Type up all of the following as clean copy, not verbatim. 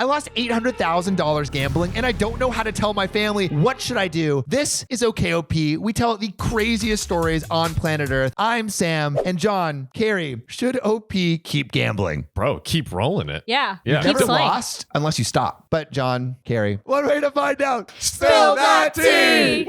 I lost $800,000 gambling and I don't know how to tell my family. What should I do? This is OKOP. We tell the craziest stories on planet Earth. I'm Sam and John, Carrie, should OP keep gambling? Bro, keep rolling it. Yeah. Yeah. Never slaying. lost unless you stop. But John, Carrie, one way to find out. Spill that tea.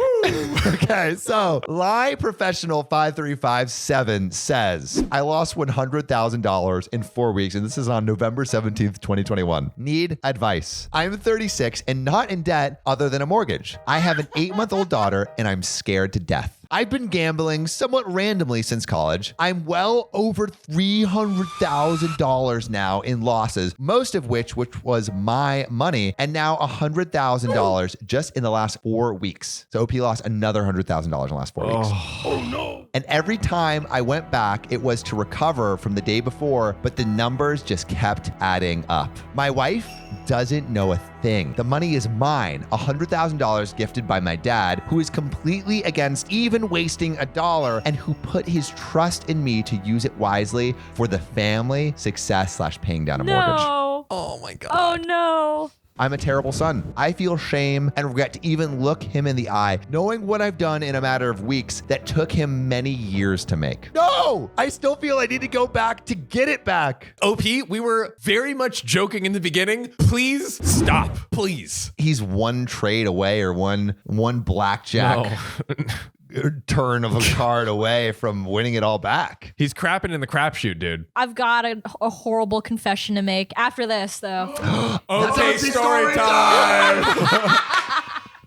Okay, so Lie Professional 5357 says, I lost $100,000 in 4 weeks, and this is on November 17th, 2021. Need advice. I'm 36 and not in debt other than a mortgage. I have an 8-month-old daughter, and I'm scared to death. I've been gambling somewhat randomly since college. I'm well over $300,000 now in losses, most of which was my money, and now $100,000 just in the last 4 weeks. So OP lost another $100,000 in the last 4 weeks. Oh no. And every time I went back, it was to recover from the day before, but the numbers just kept adding up. My wife doesn't know a thing. The money is mine, $100,000 gifted by my dad, who is completely against even wasting a dollar and who put his trust in me to use it wisely for the family success / paying down a mortgage. Oh my God. Oh no. I'm a terrible son. I feel shame and regret to even look him in the eye, knowing what I've done in a matter of weeks that took him many years to make. No, I still feel I need to go back to get it back. OP, we were very much joking in the beginning. Please stop. Please. He's one trade away or one blackjack turn of a card away from winning it all back. He's crapping in the crapshoot, dude. I've got a horrible confession to make after this, though. Okay, story time.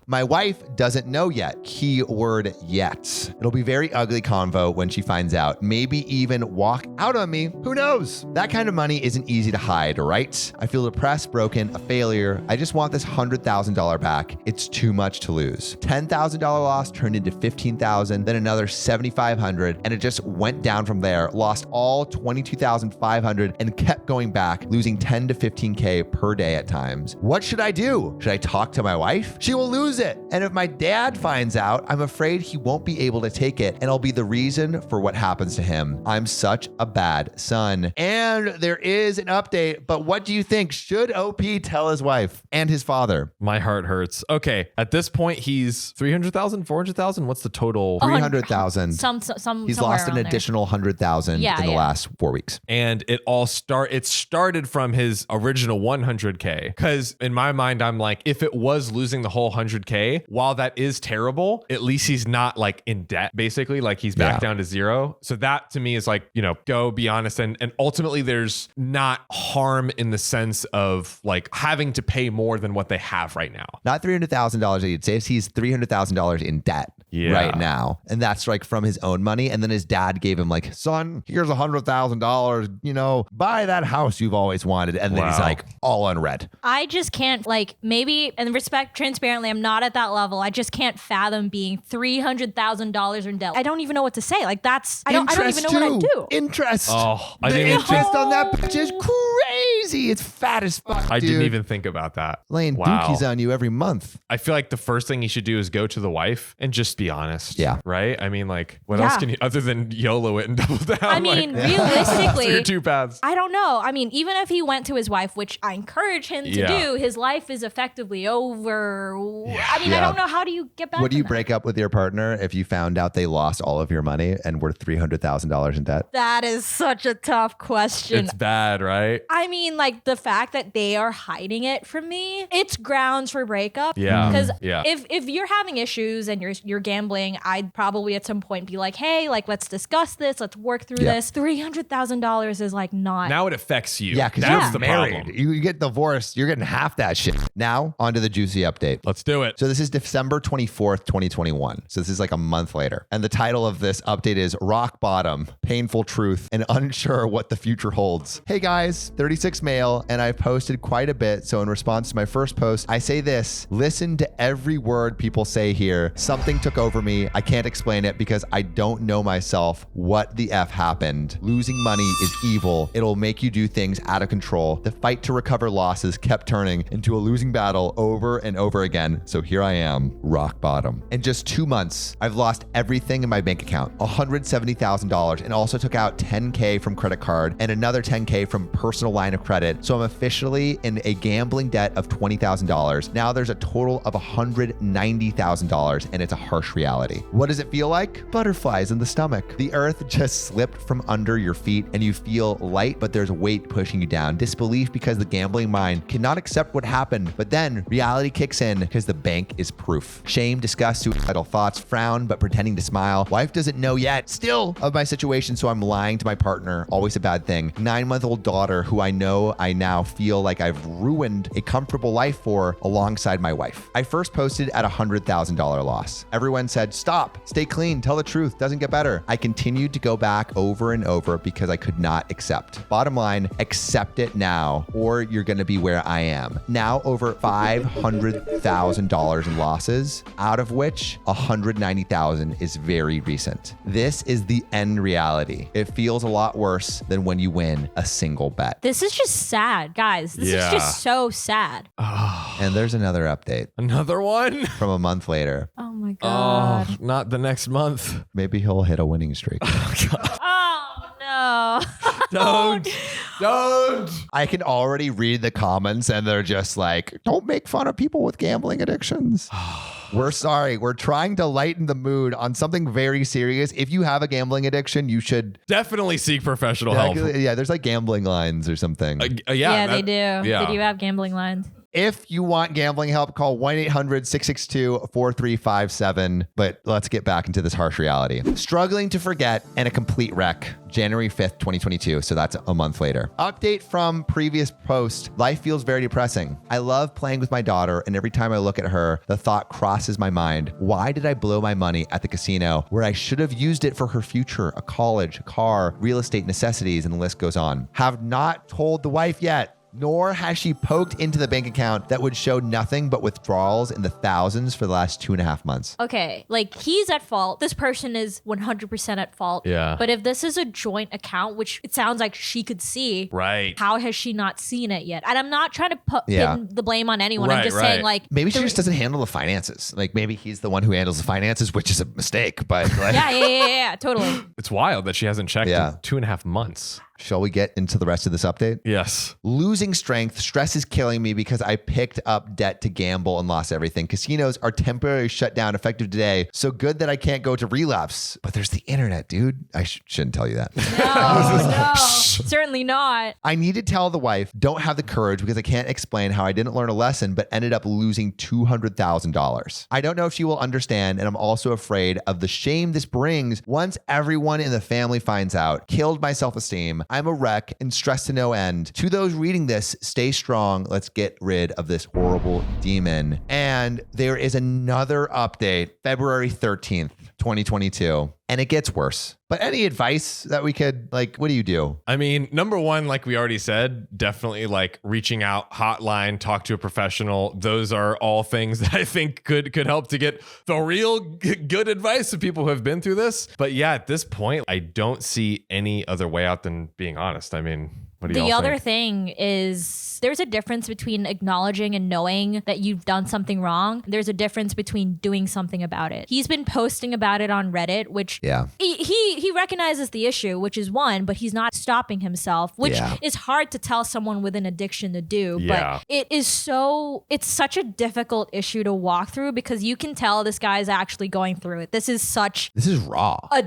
My wife doesn't know yet. Keyword yet. It'll be very ugly convo when she finds out. Maybe even walk out on me. Who knows? That kind of money isn't easy to hide, right? I feel depressed, broken, a failure. I just want this $100,000 back. It's too much to lose. $10,000 loss turned into $15,000, then another $7,500, and it just went down from there. Lost all $22,500 and kept going back, losing 10 to 15K per day at times. What should I do? Should I talk to my wife? She will lose it. And if my dad finds out, I'm afraid he won't be able to take it and I'll be the reason for what happens to him. I'm such a bad son. And there is an update, but what do you think? Should OP tell his wife and his father? My heart hurts. Okay, at this point, he's 300,000, 400,000. What's the total? 300,000. He's lost an additional 100,000 in the last 4 weeks. And it started from his original 100K. Because in my mind, I'm like, if it was losing the whole 100K, while that is terrible, at least he's not like in debt, basically. Like he's back down to zero. So that to me is like, go be honest. And ultimately there's not harm in the sense of like having to pay more than what they have right now. Not $300,000. You'd say he's $300,000 in debt right now. And that's like from his own money. And then his dad gave him like, son, here's $100,000, buy that house you've always wanted. And then he's like all unread. I just can't maybe, and respect transparently, I'm not at that level. I just can't fathom being $300,000 in debt. I don't even know what to say. I don't even know what I do. Interest. Oh, the interest on that bitch is crazy. It's fat as fuck, I didn't even think about that. Laying dookies on you every month. I feel like the first thing you should do is go to the wife and just be honest. Yeah. Right? I mean, what else can you, other than YOLO it and double down? I mean, realistically, your two paths. I don't know. I mean, even if he went to his wife, which I encourage him to do, his life is effectively over. I mean, I don't know. How do you get back? Would you break up with your partner if you found out they lost all of your money and were $300,000 in debt? That is such a tough question. It's bad, right? I mean, the fact that they are hiding it from me, it's grounds for breakup. Yeah. Because if you're having issues and you're gambling, I'd probably at some point be like, hey, let's discuss this. Let's work through this. $300,000 is not. Now it affects you. Yeah, because that's you're the married. problem. You get divorced, you're getting half that shit. Now, onto the juicy update. Let's do it. So this is December 24th, 2021. So this is a month later. And the title of this update is Rock Bottom, Painful Truth, and Unsure What the Future Holds. Hey guys, 36 male, and I've posted quite a bit. So in response to my first post, I say this: listen to every word people say here. Something took over me. I can't explain it because I don't know myself. What the F happened? Losing money is evil. It'll make you do things out of control. The fight to recover losses kept turning into a losing battle over and over again. So here I am, rock bottom. In just 2 months, I've lost everything in my bank account, $170,000, and also took out $10K from credit card and another $10K from personal line of credit credit, so I'm officially in a gambling debt of $20,000. Now there's a total of $190,000, and it's a harsh reality. What does it feel like? Butterflies in the stomach. The earth just slipped from under your feet, and you feel light, but there's weight pushing you down. Disbelief because the gambling mind cannot accept what happened, but then reality kicks in because the bank is proof. Shame, disgust, suicidal thoughts, frown, but pretending to smile. Wife doesn't know yet, still, of my situation, so I'm lying to my partner. Always a bad thing. 9-month-old daughter who I know I now feel like I've ruined a comfortable life for alongside my wife. I first posted at $100,000 loss. Everyone said, stop, stay clean, tell the truth, doesn't get better. I continued to go back over and over because I could not accept. Bottom line, accept it now, or you're gonna be where I am. Now over $500,000 in losses, out of which $190,000 is very recent. This is the end reality. It feels a lot worse than when you win a single bet. This is just sad, guys. This is just so sad. And there's another update Another one? from a month later. Oh my God. Oh, not the next month. Maybe he'll hit a winning streak. Oh no. Don't. I can already read the comments and they're just like, don't make fun of people with gambling addictions. We're sorry. We're trying to lighten the mood on something very serious. If you have a gambling addiction, you should Definitely seek professional help. Yeah, there's like gambling lines or something. Yeah, they do. Yeah. They do have gambling lines. If you want gambling help, call 1-800-662-4357. But let's get back into this harsh reality. Struggling to forget and a complete wreck. January 5th, 2022. So that's a month later. Update from previous post. Life feels very depressing. I love playing with my daughter, and every time I look at her, the thought crosses my mind. Why did I blow my money at the casino where I should have used it for her future, a college, a car, real estate necessities, and the list goes on. Have not told the wife yet. Nor has she poked into the bank account that would show nothing but withdrawals in the thousands for the last 2.5 months. Okay, like he's at fault. This person is 100% at fault. Yeah. But if this is a joint account, which it sounds like she could see, Right. how has she not seen it yet? And I'm not trying to Yeah. pin the blame on anyone. I'm Right, just right. saying, like, Maybe she just doesn't handle the finances. Like maybe he's the one who handles the finances, which is a mistake. But like, yeah, totally. It's wild that she hasn't checked Yeah. in 2.5 months. shall we get into the rest of this update? Yes. Losing strength, stress is killing me because I picked up debt to gamble and lost everything. Casinos are temporarily shut down effective today. So good that I can't go to relapse. But there's the internet, dude. I shouldn't tell you that. No, certainly not. I need to tell the wife, don't have the courage because I can't explain how I didn't learn a lesson, but ended up losing $200,000. I don't know if she will understand, and I'm also afraid of the shame this brings once everyone in the family finds out. Killed my self-esteem. I'm a wreck and stressed to no end. To those reading this, stay strong. Let's get rid of this horrible demon. And there is another update, February 13th, 2022. And it gets worse. But any advice that we could, like, what do you do? I mean, number one, like we already said, definitely like reaching out, hotline, talk to a professional. Those are all things that I think could help to get the real good advice to people who have been through this. But yeah, at this point, I don't see any other way out than being honest. I mean, what do you The other thing is there's a difference between acknowledging and knowing that you've done something wrong. There's a difference between doing something about it. He's been posting about it on Reddit, which he recognizes the issue, which is one, but he's not stopping himself, which is hard to tell someone with an addiction to do. Yeah. But it's such a difficult issue to walk through because you can tell this guy's actually going through it. This is raw. A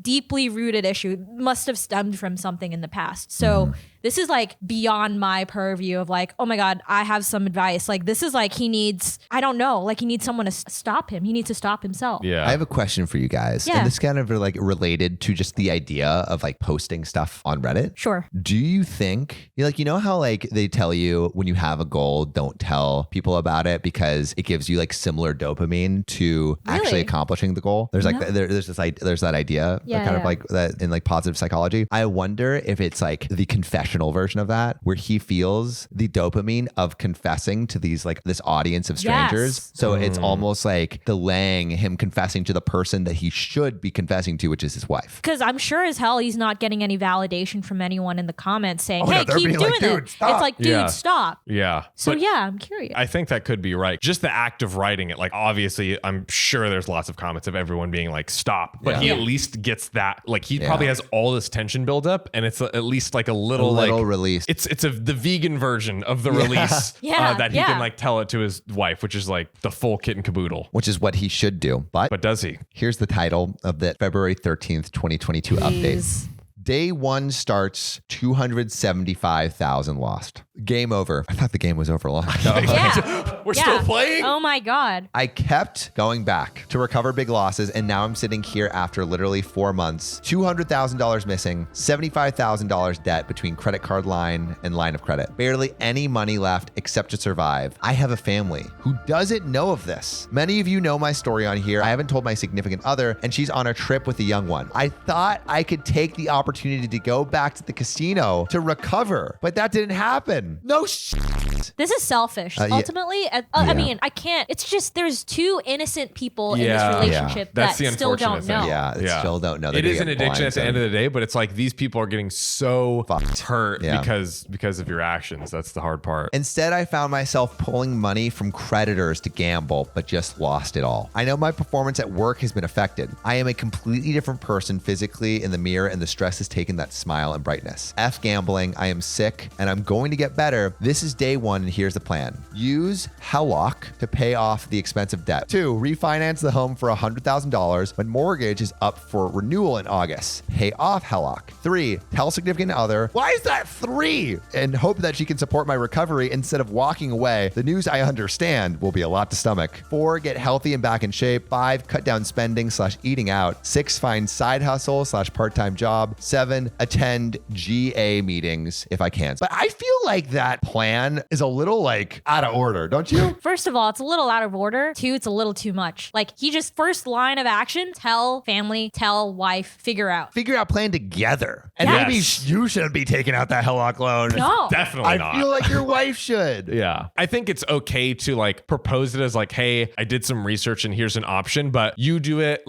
deeply rooted issue. Must have stemmed from something in the past. So this is like beyond my purview of like, oh my God, I have some advice. Like this is like he needs someone to stop him. He needs to stop himself. Yeah. I have a question for you guys. Yeah. And this kind of like related to just the idea of like posting stuff on Reddit. Sure. Do you think, you know how like they tell you when you have a goal, don't tell people about it because it gives you like similar dopamine to actually accomplishing the goal? There's like, there's that idea like that in like positive psychology. I wonder if it's like the confessional version of that where he feels the dopamine of confessing to these like this audience of strangers. Yes. So it's almost like delaying him confessing to the person that he should be confessing to, which is his wife. Because I'm sure as hell he's not getting any validation from anyone in the comments saying, no, hey, they're keep being doing like, it. "Dude, stop." It's like, dude, stop. Yeah. So But yeah, I'm curious. I think that could be right. Just the act of writing it. Like, obviously, I'm sure there's lots of comments of everyone being like, stop. But he at least gets that. Like, he probably has all this tension build up and it's at least like a little little release. It's the vegan version of the release that he can like tell it to his wife, which is like the full kit and caboodle. Which is what he should do. But does he? Here's the title of the February 13th, 2022 update. Day 1 starts 275,000 lost. Game over. I thought the game was over long ago. We're still playing? Oh my God. I kept going back to recover big losses, and now I'm sitting here after literally 4 months, $200,000 missing, $75,000 debt between credit card line and line of credit. Barely any money left except to survive. I have a family who doesn't know of this. Many of you know my story on here. I haven't told my significant other, and she's on a trip with a young one. I thought I could take the opportunity to go back to the casino to recover, but that didn't happen. No shit. This is selfish. Ultimately, I mean, I can't. It's just there's two innate people in this relationship that still don't know. Still don't know. It is an addiction at the end of the day, but it's like these people are getting so hurt because of your actions. That's the hard part. Instead, I found myself pulling money from creditors to gamble, but just lost it all. I know my performance at work has been affected. I am a completely different person physically in the mirror, and the stress has taken that smile and brightness. F gambling. I am sick, and I'm going to get better. This is day 1, and here's the plan. Use HELOC to pay off the expensive debt. 2, refinance the home for $100,000 when mortgage is up for renewal in August. Pay off HELOC. 3, tell significant other, why is that 3? And hope that she can support my recovery instead of walking away. The news, I understand, will be a lot to stomach. 4, get healthy and back in shape. 5, cut down spending / eating out. 6, find side hustle / part-time job. 7, attend GA meetings if I can. But I feel like that plan is a little like out of order, don't you? First of all, it's a little out of order. 2, it's a little too much. Like he just first line of action, tell family, tell wife, figure out Plan together. And maybe you shouldn't be taking out that HELOC loan. No. Definitely not. I feel like your wife should. Yeah. I think it's okay to like propose it as like, hey, I did some research and here's an option, but you do it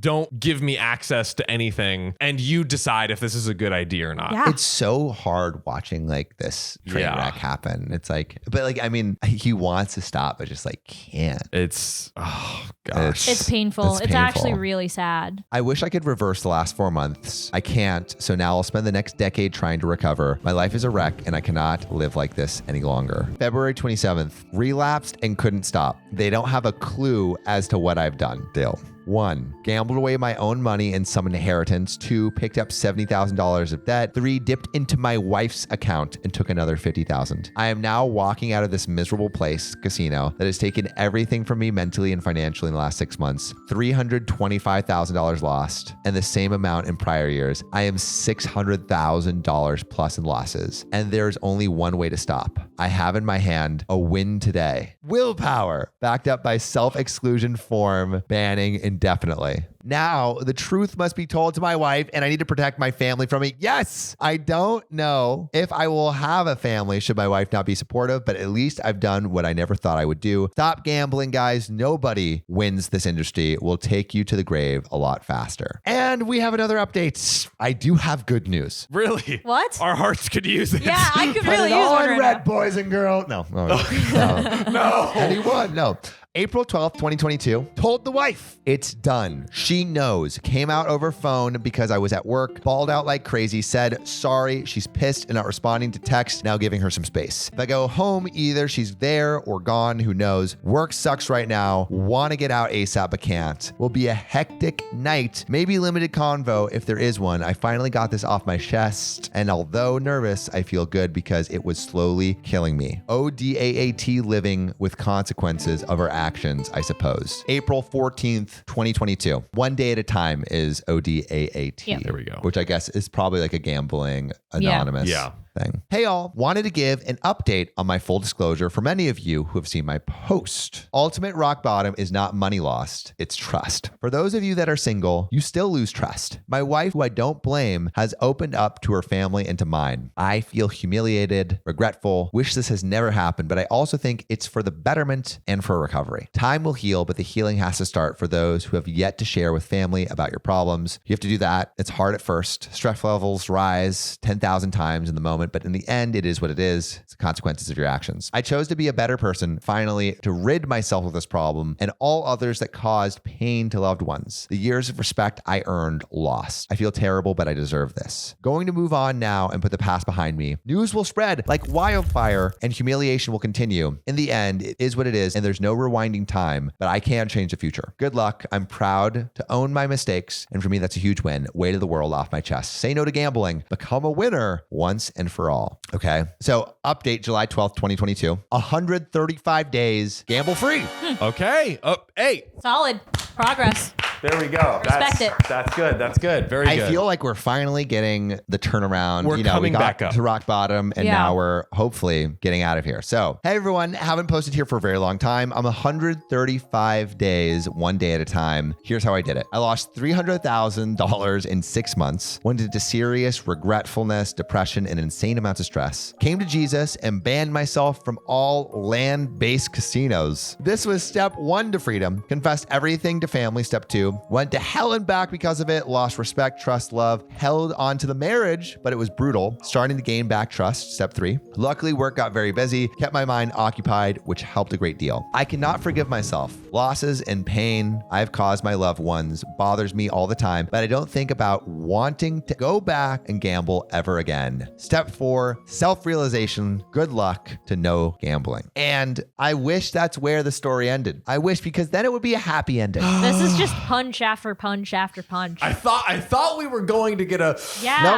don't give me access to anything and you decide if this is a good idea or not. Yeah. It's so hard watching like this train wreck happen. It's like, but like, I mean, he wants to stop, but just like can't. It's, oh gosh. It's painful. It's actually really sad. I wish I could reverse the last 4 months. I can't. So now I'll spend the next decade trying to recover. My life is a wreck and I cannot live like this any longer. February 27th, relapsed and couldn't stop. They don't have a clue as to what I've done. Dale. 1, gambled away my own money and some inheritance. 2, picked up $70,000 of debt. 3, dipped into my wife's account and took another $50,000. I am now walking out of this miserable place, casino, that has taken everything from me mentally and financially in the last 6 months. $325,000 lost and the same amount in prior years. I am $600,000 plus in losses. And there's only one way to stop. I have in my hand a win today. Willpower, backed up by self-exclusion form, banning indefinitely. Now, the truth must be told to my wife, and I need to protect my family from it. Yes, I don't know if I will have a family should my wife not be supportive, but at least I've done what I never thought I would do. Stop gambling, guys. Nobody wins this industry. We'll take you to the grave a lot faster. And we have another update. I do have good news. Really? What? Our hearts could use it. Yeah, I could really use one one right red, now. boys and girls. No. No. Anyone? No. April 12th, 2022, told the wife, it's done. She knows. Came out over phone because I was at work, bawled out like crazy, said, sorry, she's pissed and not responding to text, now giving her some space. If I go home, either she's there or gone, who knows. Work sucks right now. Want to get out ASAP, but can't. Will be a hectic night, maybe limited convo if there is one. I finally got this off my chest, and although nervous, I feel good because it was slowly killing me. ODAAT living with consequences of our actions, I suppose. April 14th, 2022. One day at a time is ODAAT. Yeah. There we go. Which I guess is probably like a gambling anonymous thing. Hey all, wanted to give an update on my full disclosure for many of you who have seen my post. Ultimate rock bottom is not money lost, it's trust. For those of you that are single, you still lose trust. My wife, who I don't blame, has opened up to her family and to mine. I feel humiliated, regretful, wish this has never happened, but I also think it's for the betterment and for recovery. Time will heal, but the healing has to start for those who have yet to share with family about your problems. You have to do that. It's hard at first. Stress levels rise 10,000 times in the moment, moment, but in the end, it is what it is. It's the consequences of your actions. I chose to be a better person, finally, to rid myself of this problem and all others that caused pain to loved ones. The years of respect I earned lost. I feel terrible, but I deserve this. Going to move on now and put the past behind me. News will spread like wildfire and humiliation will continue. In the end, it is what it is and there's no rewinding time, but I can change the future. Good luck. I'm proud to own my mistakes. And for me, that's a huge win. Weight of the world off my chest. Say no to gambling. Become a winner once and for all. Okay. So update July 12th, 2022. 135 days gamble free. Okay. Hey. Solid progress. There we go. Respect it. That's good. That's good. Very good. I feel like we're finally getting the turnaround. We're coming we got back up to rock bottom, and now we're hopefully getting out of here. So, hey everyone, haven't posted here for a very long time. I'm 135 days, one day at a time. Here's how I did it. I lost $300,000 in 6 months, went into serious regretfulness, depression, and insane amounts of stress. Came to Jesus and banned myself from all land-based casinos. This was step 1 to freedom. Confessed everything to family. Step 2. Went to hell and back because of it, lost respect, trust, love, held on to the marriage, but it was brutal. Starting to gain back trust, step 3. Luckily, work got very busy, kept my mind occupied, which helped a great deal. I cannot forgive myself. Losses and pain I've caused my loved ones bothers me all the time, but I don't think about wanting to go back and gamble ever again. Step 4, self-realization. Good luck to no gambling. And I wish that's where the story ended. I wish, because then it would be a happy ending. This is just punch after punch after punch. I thought we were going to get a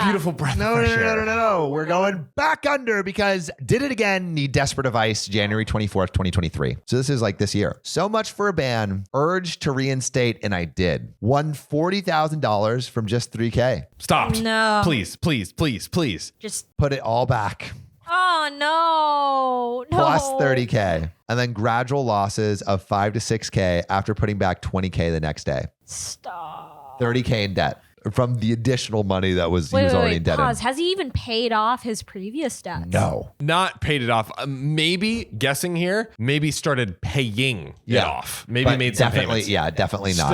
beautiful breath No. of fresh air. We're going back under because did it again, need desperate advice, January 24th, 2023. So this is like this year. So much for a ban, urged to reinstate, and I did. Won $40,000 from just $3K. Stop. No. Please. Just Put it all back. no. Plus $30K. And then gradual losses of $5 to $6K after putting back $20K the next day. Stop. $30K in debt from the additional money that he was already indebted. Pause. Has he even paid off his previous debts? No. Not paid it off. Maybe, guessing here, maybe started paying it off. Maybe But made some definitely, payments. yeah, definitely not.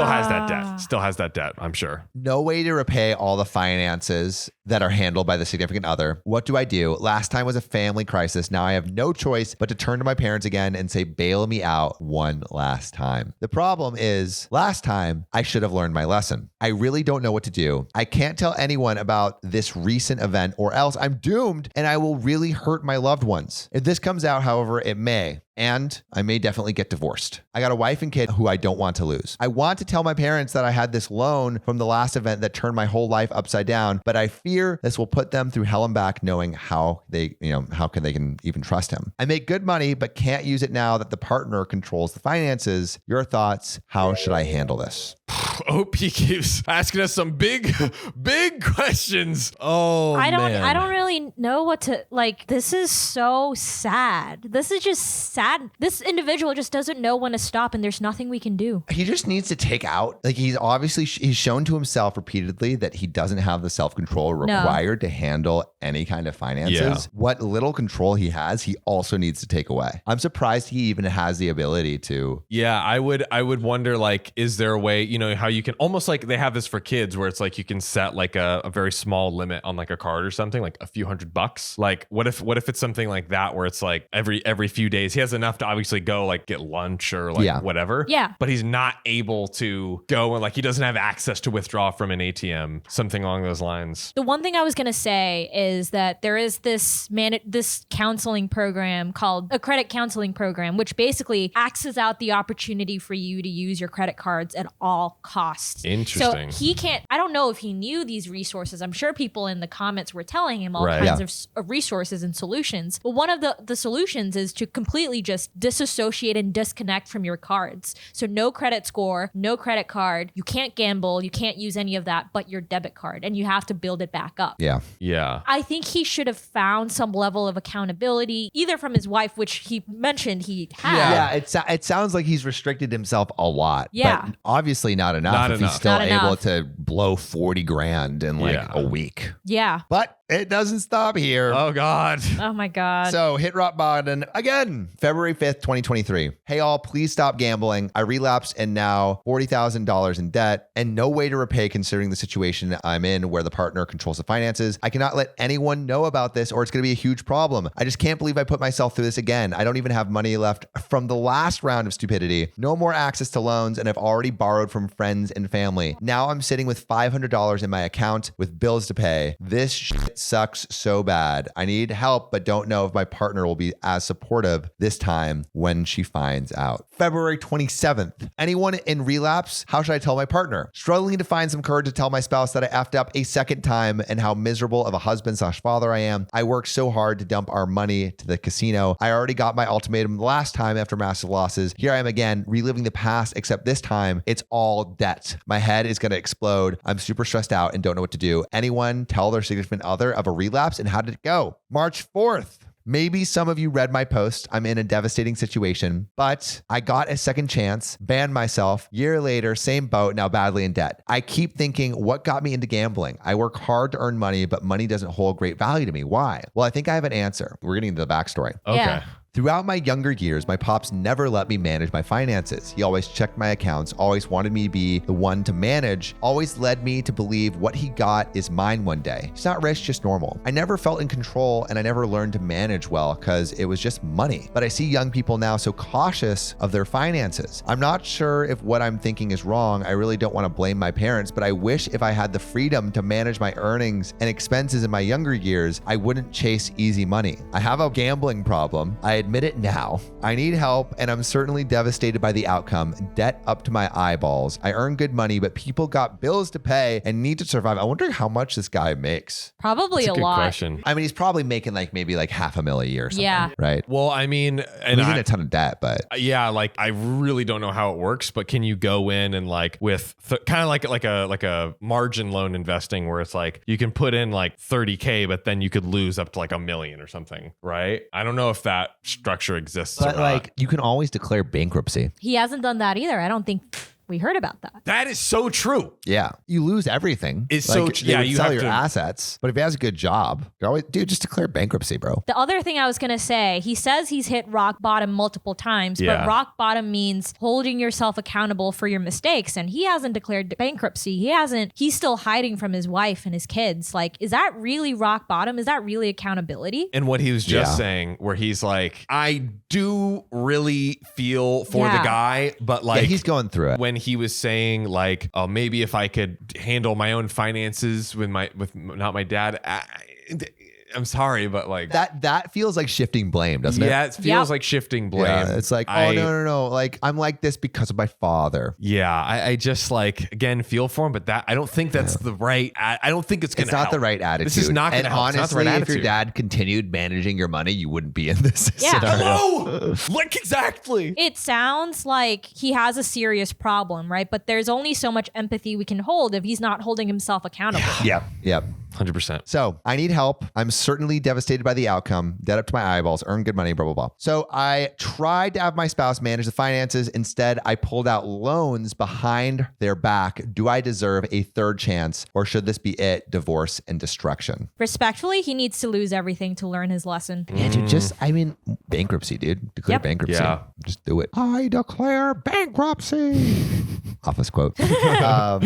Still has that debt, I'm sure. No way to repay all the finances that are handled by the significant other. What do I do? Last time was a family crisis. Now I have no choice but to turn to my parents again and say, bail me out one last time. The problem is, last time I should have learned my lesson. I really don't know what to do. I can't tell anyone about this recent event or else I'm doomed and I will really hurt my loved ones. If this comes out, however, it may. And I may definitely get divorced. I got a wife and kid who I don't want to lose. I want to tell my parents that I had this loan from the last event that turned my whole life upside down, but I fear this will put them through hell and back knowing how they can even trust him. I make good money, but can't use it now that the partner controls the finances. Your thoughts? How should I handle this? Hope he keeps asking us some big questions. Oh, I man. don't really know what to like. This is so sad. This is just sad. This individual just doesn't know when to stop, and there's nothing we can do. He just needs to take out, like he's shown to himself repeatedly that he doesn't have the self-control required to handle any kind of finances. Yeah. What little control he has, he also needs to take away. I'm surprised he even has the ability to. Yeah, I would wonder, like, is there a way, you know, how you can almost like they have this for kids where it's like you can set like a very small limit on like a card or something, like a few $100. Like what if it's something like that where it's like every few days he has enough to obviously go like get lunch or like whatever. Yeah. But he's not able to go and like he doesn't have access to withdraw from an ATM, something along those lines. The one thing I was going to say is that there is this counseling program called a credit counseling program, which basically axes out the opportunity for you to use your credit cards at all costs. Interesting. So he can't, I don't know if he knew these resources. I'm sure people in the comments were telling him all kinds of resources and solutions. But one of the solutions is to completely just disassociate and disconnect from your cards. So no credit score, no credit card. You can't gamble. You can't use any of that but your debit card. And you have to build it back up. Yeah. Yeah. I think he should have found some level of accountability, either from his wife, which he mentioned he had. Yeah, it sounds like he's restricted himself a lot. Yeah. But obviously not enough if he's still Not able enough. to blow 40 grand in like a week. Yeah. But It doesn't stop here. Oh, God. Oh my God. So hit rock bottom again, February 5th, 2023. Hey all, please stop gambling. I relapsed and now $40,000 in debt and no way to repay considering the situation I'm in where the partner controls the finances. I cannot let anyone know about this or it's going to be a huge problem. I just can't believe I put myself through this again. I don't even have money left from the last round of stupidity. No more access to loans and I've already borrowed from friends and family. Now I'm sitting with $500 in my account with bills to pay. This shit sucks so bad. I need help, but don't know if my partner will be as supportive this time when she finds out. February 27th. Anyone in relapse? How should I tell my partner? Struggling to find some courage to tell my spouse that I effed up a second time and how miserable of a husband/father I am. I worked so hard to dump our money to the casino. I already got my ultimatum the last time after massive losses. Here I am again, reliving the past, except this time it's all debt. My head is going to explode. I'm super stressed out and don't know what to do. Anyone tell their significant other of a relapse and how did it go? March 4th. Maybe some of you read my post. I'm in a devastating situation, but I got a second chance, banned myself. Year later, same boat, now badly in debt. I keep thinking, what got me into gambling? I work hard to earn money, but money doesn't hold great value to me. Why? Well, I think I have an answer. We're getting into the backstory. Okay. Yeah. Throughout my younger years, my pops never let me manage my finances. He always checked my accounts, always wanted me to be the one to manage, always led me to believe what he got is mine one day. It's not rich, just normal. I never felt in control and I never learned to manage well because it was just money. But I see young people now so cautious of their finances. I'm not sure if what I'm thinking is wrong. I really don't want to blame my parents, but I wish if I had the freedom to manage my earnings and expenses in my younger years, I wouldn't chase easy money. I have a gambling problem. I admit it now. I need help and I'm certainly devastated by the outcome. Debt up to my eyeballs. I earn good money, but people got bills to pay and need to survive. I wonder how much this guy makes. Probably That's a a good lot. question. I mean, he's probably making maybe $500,000 a year or something. Yeah. Right. Well, I mean, And he's in a ton of debt, but yeah, I really don't know how it works, but can you go in and with kind of like a margin loan investing where it's you can put in $30K, but then you could lose up to $1 million or something, right? I don't know if that structure exists or not. you can always declare bankruptcy. He hasn't done that either. I don't think we heard about that. That is so true. Yeah. You lose everything. It's they would you sell have your to assets. But if he has a good job, you always, just declare bankruptcy, bro. The other thing I was going to say, he says he's hit rock bottom multiple times, Yeah. but rock bottom means holding yourself accountable for your mistakes. And he hasn't declared bankruptcy. He's still hiding from his wife and his kids. Is that really rock bottom? Is that really accountability? And what he was just saying, where he's I do really feel for the guy, but he's going through it. when he was saying oh, maybe if I could handle my own finances with not my dad, I'm sorry, but that feels like shifting blame, doesn't it? Yeah, it feels like shifting blame. Yeah, it's no. I'm like this because of my father. Yeah, I just again feel for him, but I don't think that's the right. I don't think it's gonna. It's not help. the right attitude. This is not going to help. Honestly, it's not the right if attitude. your dad continued managing your money, you wouldn't be in this Yeah. scenario. Hello, exactly. It sounds like he has a serious problem, right? But there's only so much empathy we can hold if he's not holding himself accountable. Yep. 100%. So I need help. I'm certainly devastated by the outcome. Debt up to my eyeballs, earn good money, blah, blah, blah. So I tried to have my spouse manage the finances. Instead, I pulled out loans behind their back. Do I deserve a third chance or should this be it? Divorce and destruction. Respectfully, he needs to lose everything to learn his lesson. Yeah, dude, bankruptcy, dude. Declare Yep. bankruptcy. Yeah. Just do it. I declare bankruptcy. Office quote. Now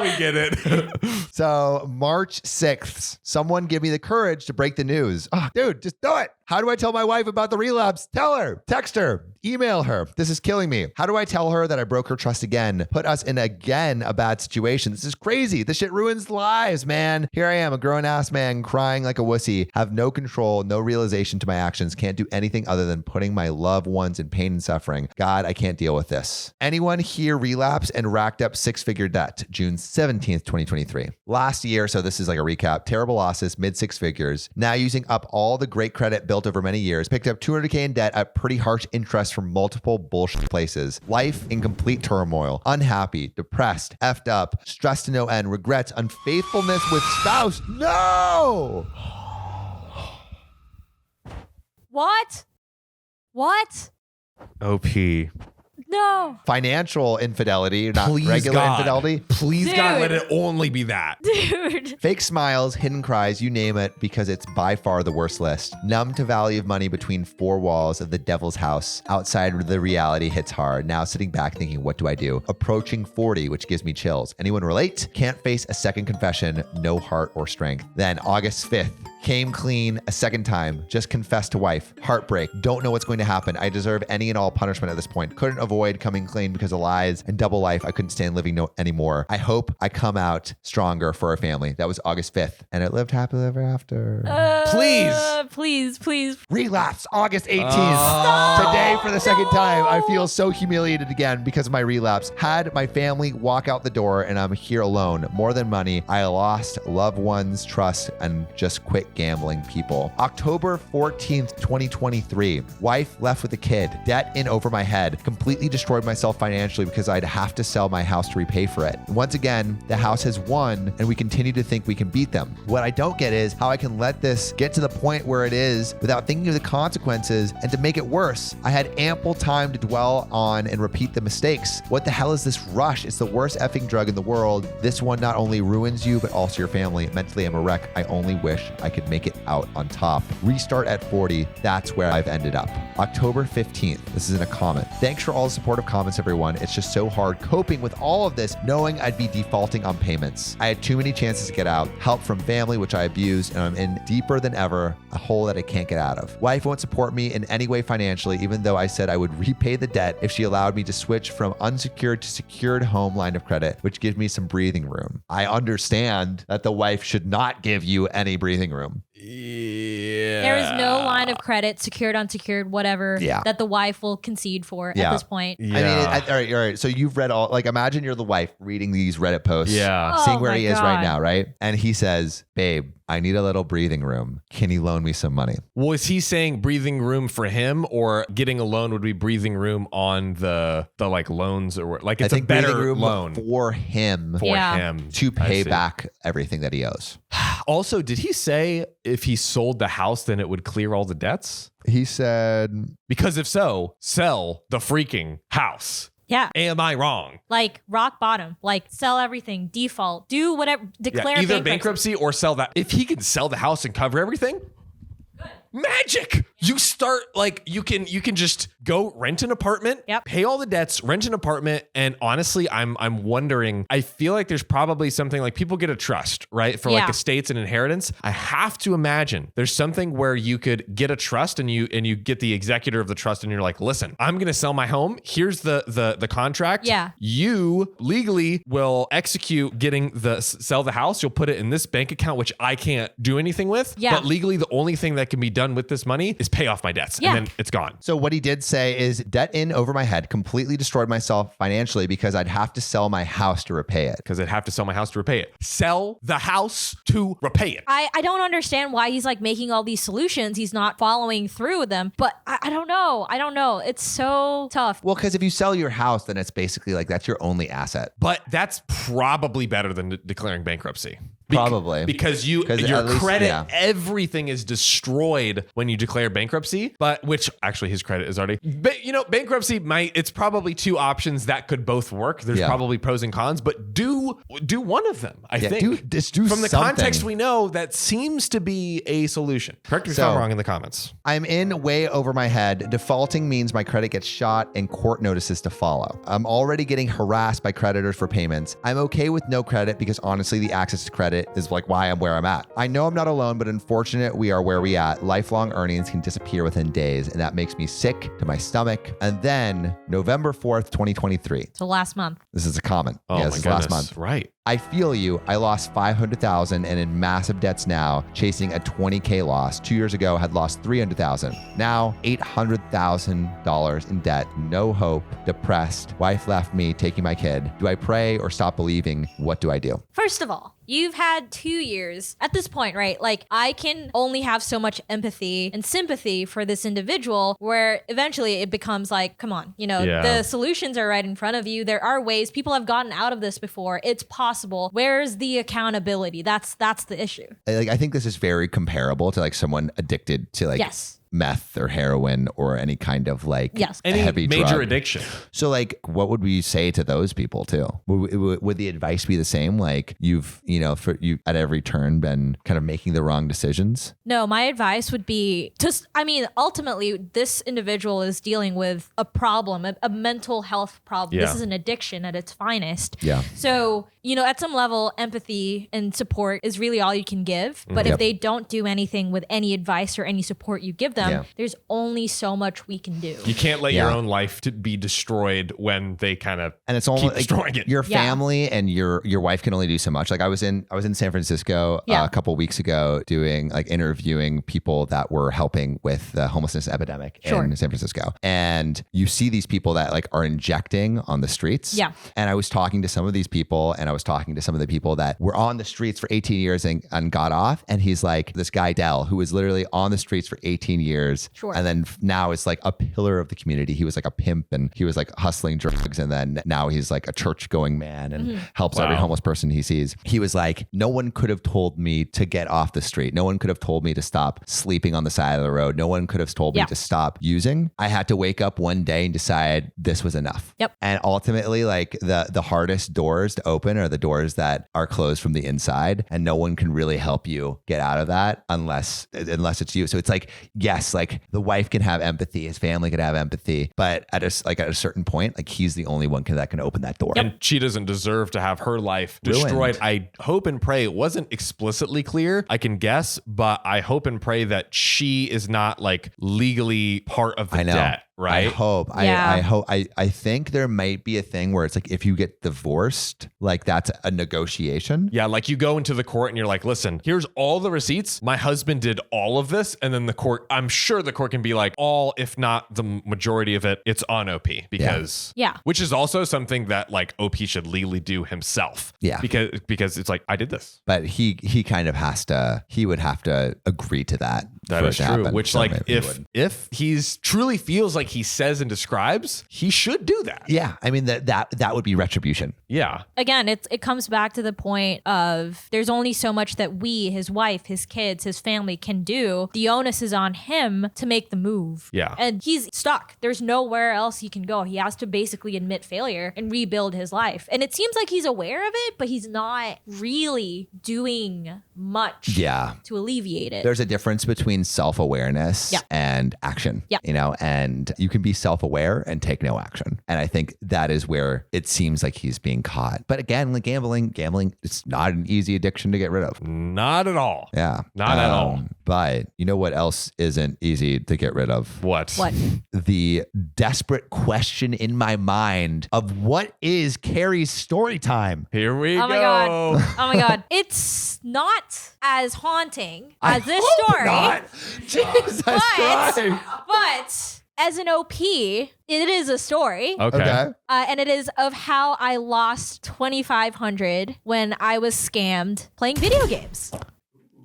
we get it. So March 6th, someone give me the courage to break the news. Oh, dude, just do it. How do I tell my wife about the relapse? Tell her, text her, email her. This is killing me. How do I tell her that I broke her trust again? Put us in again a bad situation. This is crazy. This shit ruins lives, man. Here I am, a grown ass man crying like a wussy, have no control, no realization to my actions, can't do anything other than putting my loved ones in pain and suffering. God, I can't deal with this. Anyone here relapse and racked up six-figure debt? June 17th, 2023. Last year, so this is a recap, terrible losses, mid six figures. Now using up all the great credit built over many years, picked up $200K in debt at pretty harsh interest from multiple bullshit places. Life in complete turmoil, unhappy, depressed, effed up, stressed to no end, regrets, unfaithfulness with spouse. No! What? OP. No. Financial infidelity, not Please, regular God. infidelity. Please, Dude. God, let it only be that. Dude. Fake smiles, hidden cries, you name it, because it's by far the worst list. Numb to value of money between four walls of the devil's house. Outside, the reality hits hard. Now sitting back thinking, what do I do? Approaching 40, which gives me chills. Anyone relate? Can't face a second confession. No heart or strength. Then August 5th. Came clean a second time. Just confessed to wife. Heartbreak. Don't know what's going to happen. I deserve any and all punishment at this point. Couldn't avoid coming clean because of lies and double life. I couldn't stand living anymore. I hope I come out stronger for our family. That was August 5th. And it lived happily ever after. Please. Relapse, August 18th. Today, for the second time, I feel so humiliated again because of my relapse. Had my family walk out the door and I'm here alone. More than money, I lost loved ones, trust, and just quit gambling people. October 14th, 2023. Wife left with a kid. Debt in over my head. Completely destroyed myself financially because I'd have to sell my house to repay for it. And once again, the house has won and we continue to think we can beat them. What I don't get is how I can let this get to the point where it is without thinking of the consequences and to make it worse. I had ample time to dwell on and repeat the mistakes. What the hell is this rush? It's the worst effing drug in the world. This one not only ruins you, but also your family. Mentally, I'm a wreck. I only wish I could make it out on top. Restart at 40. That's where I've ended up. October 15th. This is in a comment. Thanks for all the supportive comments, everyone. It's just so hard coping with all of this, knowing I'd be defaulting on payments. I had too many chances to get out. Help from family, which I abused, and I'm in deeper than ever, a hole that I can't get out of. Wife won't support me in any way financially, even though I said I would repay the debt if she allowed me to switch from unsecured to secured home line of credit, which gives me some breathing room. I understand that the wife should not give you any breathing room. Yeah. There is no line of credit, secured, unsecured, whatever, Yeah. that the wife will concede for at this point. Yeah. I mean, all right. So you've read imagine you're the wife reading these Reddit posts. Yeah. Oh Seeing where my he is right God. now, right? And he says, babe, I need a little breathing room. Can you loan me some money? Was he saying breathing room for him, or getting a loan would be breathing room on the like loans, or like it's I think a better breathing room loan for him for Yeah. him to I pay see. back everything that he owes. Also, did he say if he sold the house, then it would clear all the debts? He said, Because if so, sell the freaking house. Yeah. Am I wrong? Like rock bottom, like sell everything, default, do whatever, declare Either bankruptcy. bankruptcy or sell that. If he can sell the house and cover everything, magic. You start like you can just go rent an apartment, Yep. pay all the debts, rent an apartment, and honestly, I'm wondering. I feel like there's probably something like people get a trust, right, for like Yeah. estates and inheritance. I have to imagine there's something where you could get a trust and you get the executor of the trust, and you're like, listen, I'm gonna sell my home. Here's the contract. Yeah. You legally will execute getting sell the house. You'll put it in this bank account, which I can't do anything with. Yeah. But legally, the only thing that can be done with this money is pay off my debts, Yeah. and then it's gone. so what he did say is debt in over my head, completely destroyed myself financially because I'd have to sell my house to repay it. Because I'd have to sell my house to repay it. Sell the house to repay it. I don't understand why he's like making all these solutions. He's not following through with them. But I don't know. It's so tough. Well, because if you sell your house, then it's basically like that's your only asset. But that's probably better than declaring bankruptcy. Probably. Because your at least, credit, yeah. everything is destroyed when you declare bankruptcy, but which actually his credit is already, bankruptcy it's probably two options that could both work. There's Yeah. probably pros and cons, but do one of them. I Yeah, think just do from the something. context we know, that seems to be a solution. Correct me if So- I'm wrong in the comments. I'm in way over my head. Defaulting means my credit gets shot and court notices to follow. I'm already getting harassed by creditors for payments. I'm okay with no credit because honestly, the access to credit is like why I'm where I'm at. I know I'm not alone, but unfortunate we are where we at. Lifelong earnings can disappear within days, and that makes me sick to my stomach. And then November 4th, 2023. So last month. This is a comment. Oh Yeah, my this is goodness. last month. Right. I feel you. I lost $500,000 and in massive debts now, chasing a $20K loss. 2 years ago, had lost $300,000. Now, $800,000 in debt. No hope. Depressed. Wife left me, taking my kid. Do I pray or stop believing? What do I do? First of all, you've had 2 years at this point, right? Like I can only have so much empathy and sympathy for this individual where eventually it becomes like, come on, Yeah. the solutions are right in front of you. There are ways. People have gotten out of this before. It's possible. Where's the accountability? That's the issue. I think this is very comparable to like someone addicted to like Yes. meth or heroin or any kind of like any heavy major drug. addiction. So like, what would we say to those people too? Would the advice be the same? Like you've at every turn been kind of making the wrong decisions? No, my advice would be ultimately this individual is dealing with a problem, a mental health problem. Yeah. This is an addiction at its finest. Yeah. So, at some level, empathy and support is really all you can give. But if they don't do anything with any advice or any support you give them, there's only so much we can do. You can't let your own life be destroyed when they kind of and it's only keep destroying it. Your family and your wife can only do so much. Like I was in San Francisco a couple weeks ago doing like interviewing people that were helping with the homelessness epidemic in San Francisco. And you see these people that like are injecting on the streets. Yeah. And I was talking to some of these people and I was talking to some of the people that were on the streets for 18 years and got off. And he's like this guy Dell, who was literally on the streets for 18 years. Sure. And then now is like a pillar of the community. He was like a pimp and he was like hustling drugs. And then now he's like a church going man and helps every homeless person he sees. He was like, no one could have told me to get off the street. No one could have told me to stop sleeping on the side of the road. No one could have told me to stop using. I had to wake up one day and decide this was enough. Yep. And ultimately, like the hardest doors to open are the doors that are closed from the inside, and no one can really help you get out of that unless it's you. So it's like, yes, like the wife can have empathy, his family can have empathy, but at a certain point, like he's the only one that can open that door. And she doesn't deserve to have her life destroyed. Ruined. I hope and pray it wasn't explicitly clear. I can guess, but I hope and pray that she is not like legally part of the debt. Right. I hope. Yeah. I hope. I think there might be a thing where it's like if you get divorced, like that's a negotiation. Yeah, like you go into the court and you're like, listen, here's all the receipts. My husband did all of this. And then the court, I'm sure the court can be like, all, if not the majority of it, it's on OP because, which is also something that like OP should legally do himself. Yeah. Because it's like, I did this. But he kind of he would have to agree to that. That is true. Happen. Which So like maybe if he's truly feels like he says and describes, he should do that. Yeah. I mean that would be retribution. Yeah. Again, it comes back to the point of there's only so much that we, his wife, his kids, his family can do. The onus is on him to make the move. Yeah. And he's stuck. There's nowhere else he can go. He has to basically admit failure and rebuild his life. And it seems like he's aware of it, but he's not really doing much to alleviate it. There's a difference between self-awareness and action, and you can be self-aware and take no action. And I think that is where it seems like he's being caught. But again, like gambling, it's not an easy addiction to get rid of. Not at all. Yeah. Not at all. But you know what else isn't easy to get rid of? What? The desperate question in my mind of what is Carrie's story time? Here we go. Oh my God. It's not as haunting as this story. Not. Jesus Christ. But as an OP, it is a story. Okay. And it is of how I lost $2,500 when I was scammed playing video games.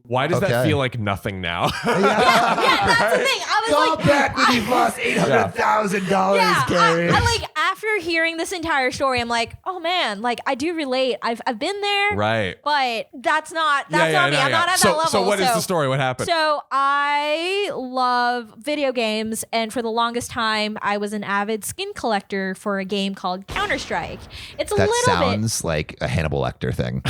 Why does that feel like nothing now? Yeah, that's the thing. I was back when you've lost $800,000, Carrie. I like after hearing this entire story, I'm like, oh man, like I do relate. I've been there, right? But that's not me. I'm not at that level. So what is the story? What happened? So I love video games, and for the longest time, I was an avid skin collector for a game called Counter-Strike. It's that sounds like a Hannibal Lecter thing.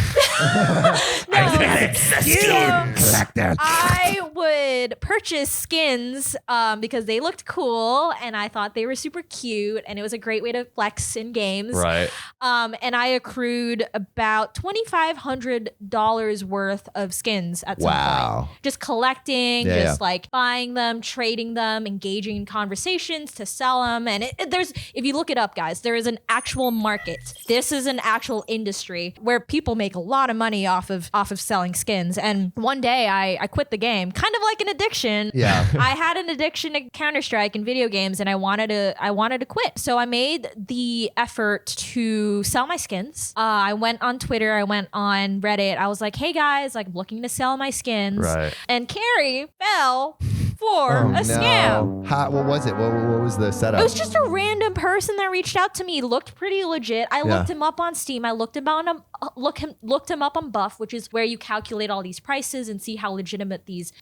I would purchase skins because they looked cool and I thought they were super cute and it was a great way to flex in games. Right. And I accrued about $2,500 worth of skins at some point. Just collecting, like buying them, trading them, engaging in conversations to sell them. And there's, if you look it up, guys, there is an actual market. This is an actual industry where people make a lot of money off of selling skins. And one day I quit the game, kind of like an addiction. Yeah. I had an addiction to Counter-Strike and video games and I wanted to quit. So I made the effort to sell my skins. I went on Twitter, I went on Reddit. I was like, hey guys, like I'm looking to sell my skins. Right. And Carrie fell for a scam. What was it? What was the setup? It was just a random person that reached out to me. Looked pretty legit. I looked him up on Steam. I looked him up on Buff, which is where you calculate all these prices and see how legitimate these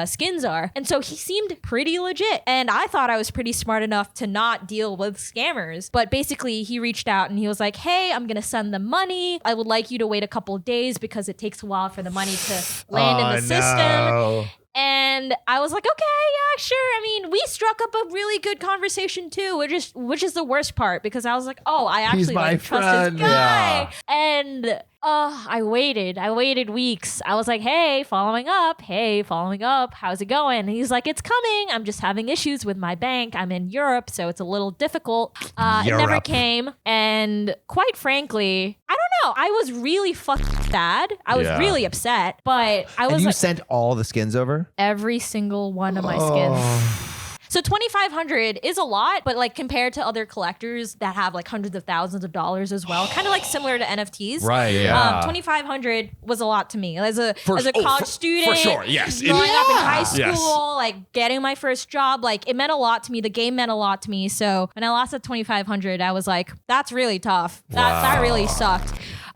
skins are. And so he seemed pretty legit. And I thought I was pretty smart enough to not deal with scammers. But basically, he reached out and he was like, "Hey, I'm gonna send them money. I would like you to wait a couple of days because it takes a while for the money to land in the system." And I was like, okay, yeah, sure. I mean, we struck up a really good conversation too, which is the worst part, because I was like, oh, I actually trust this guy. Yeah. And I waited weeks. I was like, hey, following up. How's it going? And he's like, it's coming. I'm just having issues with my bank. I'm in Europe, so it's a little difficult. It never came. And quite frankly, I don't know. I was really fucking sad. I was really upset, but I was. And you sent all the skins over? Every single one of my skins. So $2,500 is a lot, but like compared to other collectors that have like hundreds of thousands of dollars as well, kind of like similar to NFTs. Right. Yeah. $2,500 was a lot to me as a college student. For sure. Yes. Growing up in high school, like getting my first job, like it meant a lot to me. The game meant a lot to me. So when I lost at $2,500, I was like, that's really tough. That really sucked.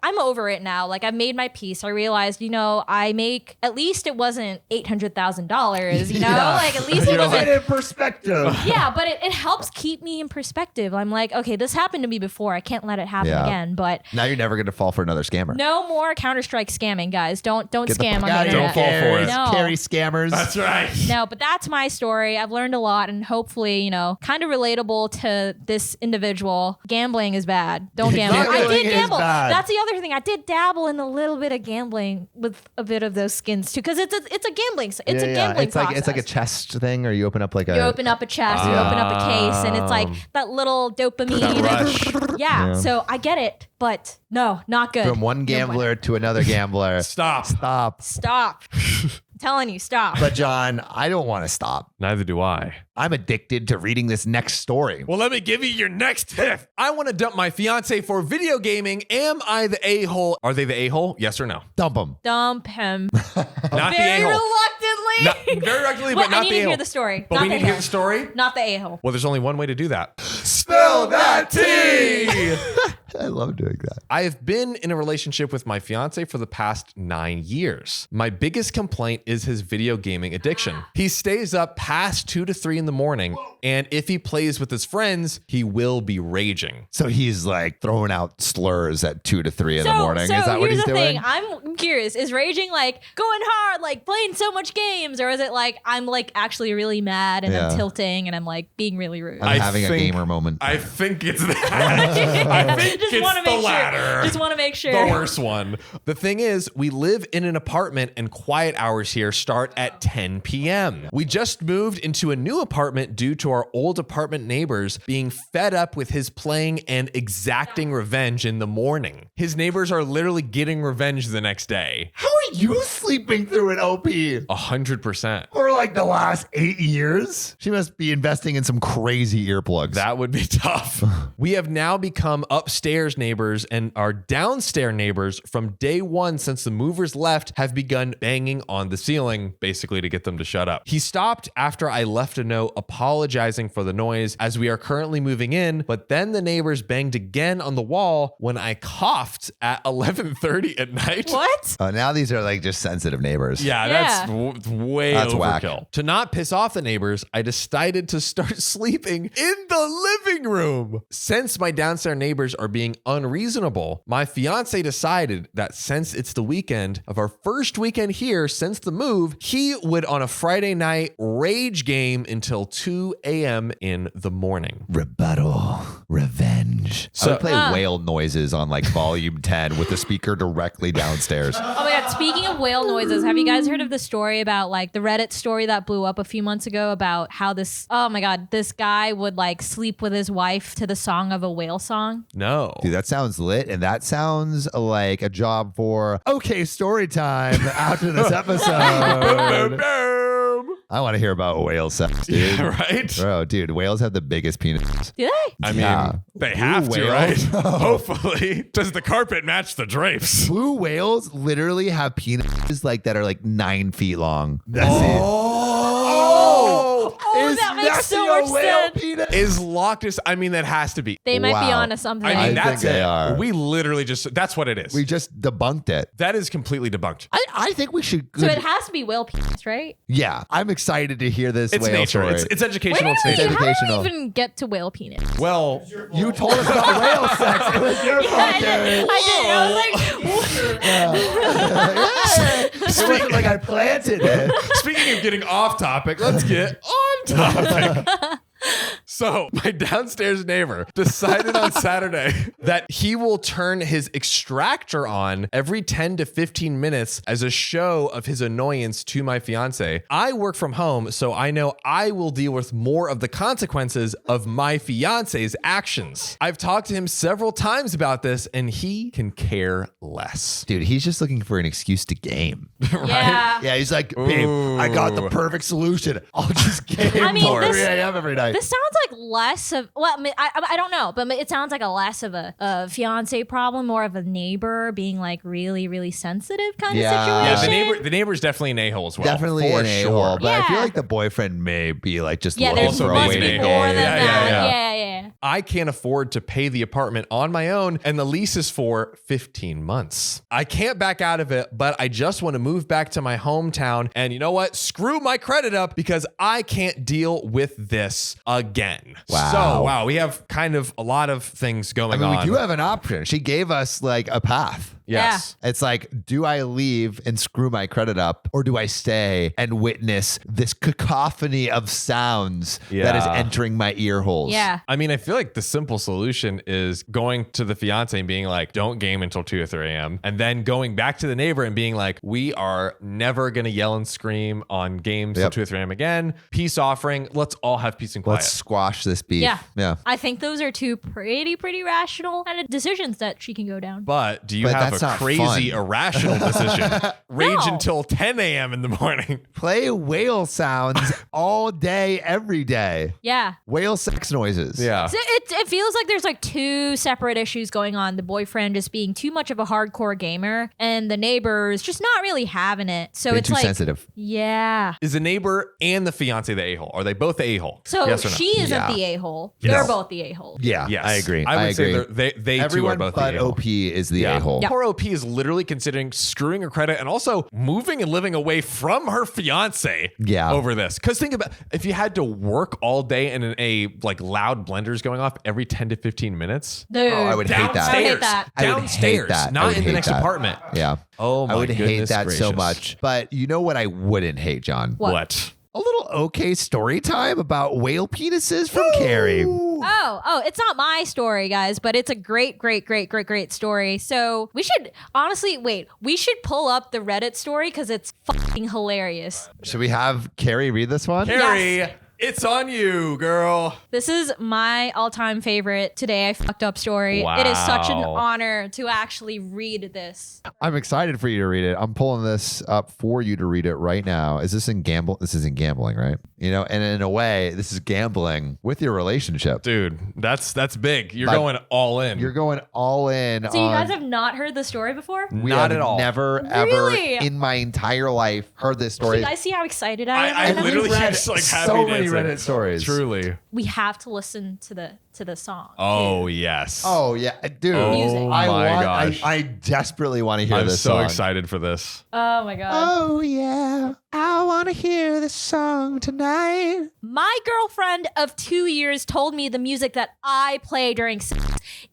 I'm over it now. Like I've made my peace. I realized, I make, at least it wasn't $800,000, like at least it wasn't in perspective. Yeah, but it helps keep me in perspective. I'm like, okay, this happened to me before. I can't let it happen again. But now you're never going to fall for another scammer. No more Counter-Strike scamming, guys. Don't scam on the internet. Don't fall for it. No. Carry scammers. That's right. No, but that's my story. I've learned a lot, and hopefully, kind of relatable to this individual. Gambling is bad. Don't gamble. I did gamble. That's the other thing. I did dabble in a little bit of gambling with a bit of those skins too, because it's a gambling. It's a gambling process. It's like a chest thing, or you open up like you open up a chest, you open up a case, and it's like that little dopamine. Yeah. So I get it, but no, not good. From one gambler to another gambler. Stop. I'm telling you, stop. But John, I don't want to stop. Neither do I. I'm addicted to reading this next story. Well, let me give you your next tip. I want to dump my fiance for video gaming. Am I the a-hole? Are they the a-hole? Yes or no? Dump him. Dump him. Not very the a-hole. Reluctantly. Very reluctantly, but not the a-hole. I need to hear the story. But we need to hear the story? Not the a-hole. Well, there's only one way to do that. Spill that tea! I love doing that. I have been in a relationship with my fiance for the past 9 years. My biggest complaint is his video gaming addiction. He stays up past 2 to 3 in the morning, and if he plays with his friends, he will be raging. So he's like throwing out slurs at 2 to 3 in the morning. Is that what he's doing? Here's the thing. I'm curious. Is raging like going hard, like playing so much games, or is it like I'm like actually really mad and I'm tilting and I'm like being really rude? I'm having a gamer moment. I think it's that. I think just it's the latter. Just want to make sure. The worst one. The thing is, we live in an apartment and quiet hours here start at 10 p.m. We just moved into a new apartment due to our old apartment neighbors being fed up with his playing and exacting revenge in the morning. His neighbors are literally getting revenge the next day. How are you sleeping through an OP? 100%. For like the last 8 years? She must be investing in some crazy earplugs. That would be tough. We have now become upstairs neighbors, and our downstairs neighbors from day one since the movers left have begun banging on the ceiling, basically to get them to shut up. He stopped after I left a note apologizing for the noise as we are currently moving in, but then the neighbors banged again on the wall when I coughed at 11:30 at night. What? Now these are like just sensitive neighbors. Yeah, that's That's overkill. whack. To not piss off the neighbors, I decided to start sleeping in the living room. Since my downstairs neighbors are being unreasonable, my fiance decided that since it's the weekend of our first weekend here since the move, he would on a Friday night rage game until 2 a.m. in the morning. Rebuttal. Revenge. So- I would play whale noises on like volume 10 with the speaker directly downstairs. Oh my God. Speaking of whale noises, have you guys heard of the story about like the Reddit story that blew up a few months ago about how this guy would like sleep with his wife to the song of a whale song? No. Dude, that sounds lit, and that sounds like a job for okay story time after this episode. I want to hear about whale sex, dude. Yeah, right? Bro, dude, whales have the biggest penis. Do they? I mean, they have to, whales? right? Hopefully. Does the carpet match the drapes? Blue whales literally have penises like that are like 9 feet long. That's it. Is that makes Nessie so a much whale sense. penis? Is Loch Ness? I mean, that has to be. They might be Wow. onto something. I mean, I that's think they it. are. We literally that's what it is. We just debunked it. That is completely debunked. I think we should. so it has to be whale penis, right? Yeah, I'm excited to hear this It's whale nature. story. It's educational. Wait, It's nature. how did educational. we even get to whale penis? Well, You told us about whale sex. It was your fault, I Gary. did. I It wasn't like I planted it. speaking of getting off topic, let's get on topic. So, my downstairs neighbor decided on Saturday that he will turn his extractor on every 10 to 15 minutes as a show of his annoyance to my fiance. I work from home, so I know I will deal with more of the consequences of my fiance's actions. I've talked to him several times about this, and he can care less. Dude, he's just looking for an excuse to game. Yeah. Yeah, he's like, babe, I got the perfect solution. I'll just game I mean, till 3 this- a.m. every night. This sounds like less of, well, I don't know, but it sounds like a less of a fiance problem, more of a neighbor being like really, really sensitive kind Yeah. Yeah, of situation. the neighbor's definitely an a-hole as well. Definitely for an a-hole, but I feel Yeah. like the boyfriend may be like just Yeah, looking there's for a must way be to more game. than Yeah, yeah, that. yeah. Yeah. I can't afford to pay the apartment on my own, and the lease is for 15 months. I can't back out of it, but I just want to move back to my hometown. And you know what? Screw my credit up because I can't deal with this again. Wow. So, wow, we have kind of a lot of things I going mean, on. we do have an option. She gave us like a path. Yes. It's like, do I leave and screw my credit up, or do I stay and witness this cacophony of sounds that is Yeah. entering my ear holes? Yeah. I mean, I feel like the simple solution is going to the fiance and being like, don't game until 2 or 3 a.m. And then going back to the neighbor and being like, we are never going to yell and scream on games till Yep. 2 or 3 a.m. again. Peace offering. Let's all have peace and quiet. Let's squash this beef. Yeah. Yeah. I think those are two pretty rational kind of decisions that she can go down. But do you But have that's a not crazy, fun. irrational decision? Rage No. until 10 a.m. in the morning. Play whale sounds all day, every day. Yeah. Whale sex noises. Yeah. So it feels like there's like two separate issues going on. The boyfriend just being too much of a hardcore gamer, and the neighbors just not really having it. So Being it's too like, sensitive. yeah. Is the neighbor and the fiance the a-hole? Are they both the a-hole? So yes or no? she isn't Yeah. the a-hole. Yes. They're both the a-hole. Yeah, Yes. I agree. I would agree. say they too Everyone are both but the a-hole. OP is the Yeah. a-hole. Yeah. Poor OP is literally considering screwing her credit and also moving and living away from her fiance Yeah. over this. Because think about if you had to work all day and a like loud blenders going off every 10 to 15 minutes. Dude. Oh, I would hate that. I would hate that. I would hate Downstairs, that. I not would in the hate next that. apartment. Yeah. Oh my I would hate goodness that so gracious. much. But you know what I wouldn't hate, John? What? A little okay story time about whale penises from Carrie. Oh, it's not my story, guys, but it's a great story. So we should honestly we should pull up the Reddit story because it's fucking hilarious. Should we have Carrie read this one? Carrie, Yes. it's on you, girl. This is my all-time favorite Today I Fucked Up story. It is such an Wow. honor to actually read this. I'm excited for you to read it. I'm pulling this up for you to read it right now. Is this in gamble? This is in gambling, right? You know, and in a way, this is gambling with your relationship. Dude, that's big. You're Like, going all in. You're going all in So you on. guys have not heard the story before? we Not have at all. Never ever Really? in my entire life heard this Do story. you guys see how excited I am? I right now? literally read just like happy so many dancing. Reddit stories. Truly. We have to listen to the song. Oh yes. Oh yeah, dude. Music. I my want. gosh. I desperately want to hear I'm this so song. excited for this. Oh my god. Oh yeah, I want to hear this song tonight. My girlfriend of 2 years told me the music that I play during sex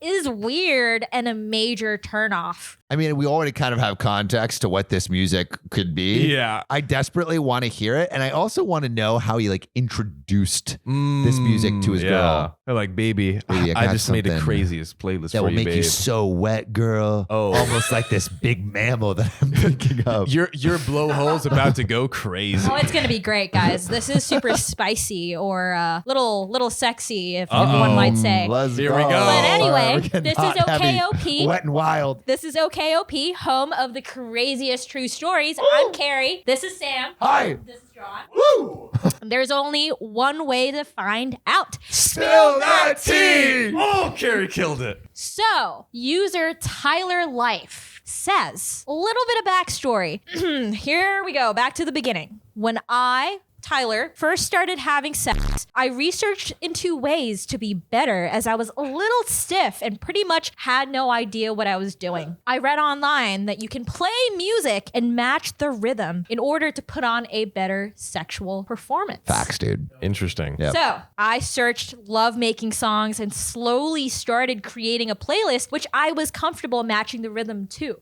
is weird and a major turnoff. I mean, we already kind of have context to what this music could be. Yeah. I desperately want to hear it, and I also want to know how he like introduced this music to his girl. They're like, baby, Baby, I I got just made the something craziest playlist That for will you, make babe. you so wet, girl. Oh. Almost like this big mammal that I'm thinking of. Your blowhole's about to go crazy. Oh, it's gonna be great, guys. This is super spicy or little sexy, if Uh-oh. one might say. Let's Here we go. But anyway, We're getting this hot, is heavy, OKOP. wet and wild. This is OKOP, home of the craziest true stories. I'm Carrie. This is Sam. Hi. This is John. Woo! There's only one way to find out. Spill that tea. Oh, Carrie killed it. So, user Tyler Life says, a little bit of backstory. Here we go, back to the beginning. When I Tyler first started having sex, I researched into ways to be better as I was a little stiff and pretty much had no idea what I was doing. I read online that you can play music and match the rhythm in order to put on a better sexual performance. Facts, dude. Interesting. Yep. So I searched love making songs and slowly started creating a playlist, which I was comfortable matching the rhythm to.